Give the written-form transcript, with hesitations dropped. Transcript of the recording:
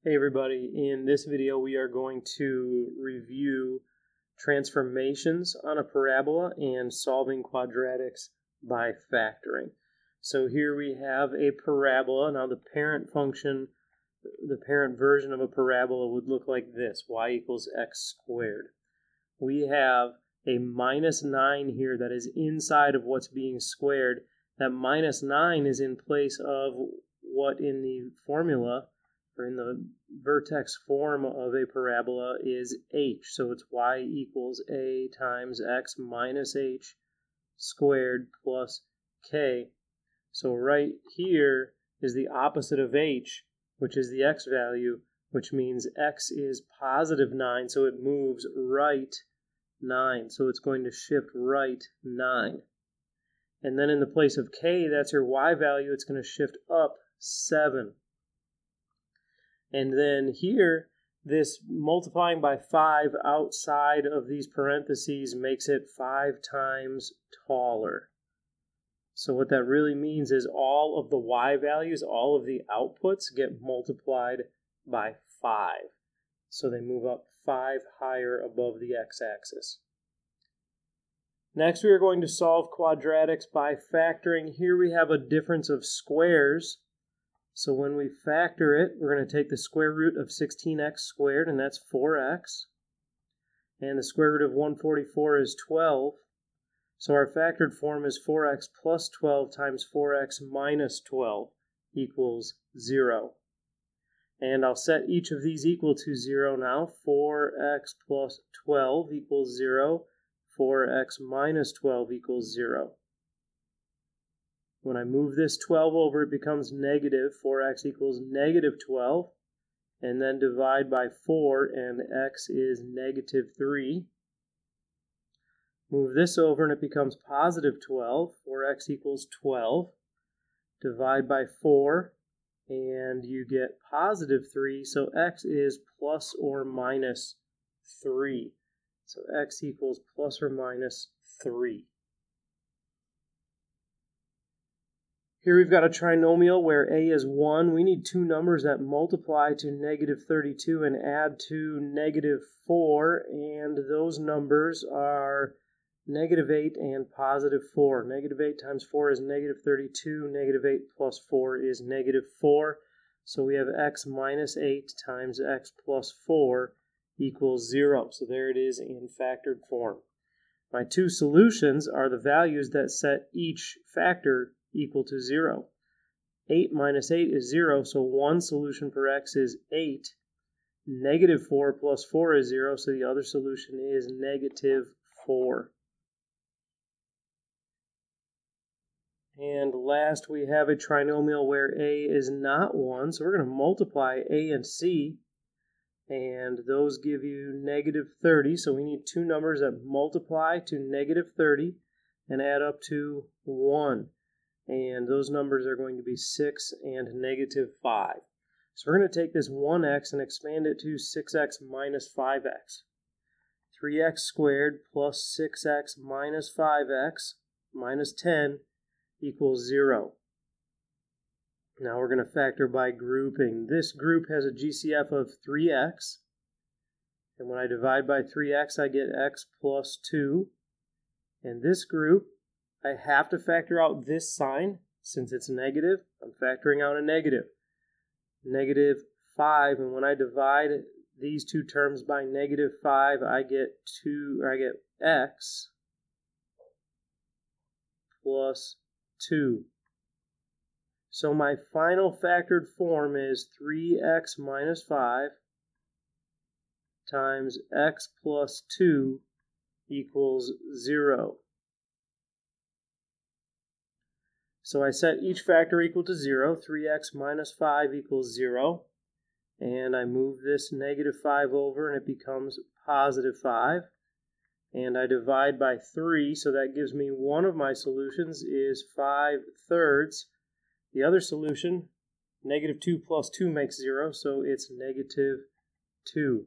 Hey everybody, in this video we are going to review transformations on a parabola and solving quadratics by factoring. So here we have a parabola. Now the parent function, the parent version of a parabola would look like this, y equals x squared. We have a minus 9 here that is inside of what's being squared. That minus 9 is in place of what in the formula or in the vertex form of a parabola is h. So it's y equals a times x minus h squared plus k. So right here is the opposite of h, which is the x value, which means x is positive 9, so it moves right 9. So it's going to shift right 9. And then in the place of k, that's your y value, it's going to shift up 7. And then here, this multiplying by 5 outside of these parentheses makes it 5 times taller. So what that really means is all of the y values, all of the outputs get multiplied by 5. So they move up 5 higher above the x-axis. Next, we are going to solve quadratics by factoring. Here we have a difference of squares. So when we factor it, we're going to take the square root of 16x squared, and that's 4x. And the square root of 144 is 12. So our factored form is 4x plus 12 times 4x minus 12 equals 0. And I'll set each of these equal to 0 now. 4x plus 12 equals 0. 4x minus 12 equals 0. When I move this 12 over, it becomes negative. 4x equals negative 12. And then divide by 4, and x is negative 3. Move this over, and it becomes positive 12. 4x equals 12. Divide by 4, and you get positive 3. So x is plus or minus 3. So x equals plus or minus 3. Here we've got a trinomial where a is 1. We need two numbers that multiply to negative 32 and add to negative 4. And those numbers are negative 8 and positive 4. Negative 8 times 4 is negative 32. Negative 8 plus 4 is negative 4. So we have x minus 8 times x plus 4 equals 0. So there it is in factored form. My two solutions are the values that set each factor equal to 0. 8 minus 8 is 0, so one solution for x is 8. Negative 4 plus 4 is 0, so the other solution is negative 4. And last, we have a trinomial where a is not 1, so we're going to multiply a and c, and those give you negative 30, so we need two numbers that multiply to negative 30 and add up to 1. And those numbers are going to be 6 and negative 5. So we're going to take this 1x and expand it to 6x minus 5x. 3x squared plus 6x minus 5x minus 10 equals 0. Now we're going to factor by grouping. This group has a GCF of 3x. And when I divide by 3x, I get x plus 2. And this group, I have to factor out this sign. Since it's negative, I'm factoring out a negative. Negative 5, and when I divide these two terms by negative 5, I get x plus 2. So my final factored form is 3x minus 5 times x plus 2 equals 0. So I set each factor equal to 0. 3x minus 5 equals 0. And I move this negative 5 over, and it becomes positive 5. And I divide by 3, so that gives me one of my solutions is 5/3. The other solution, negative 2 plus 2 makes 0, so it's negative 2.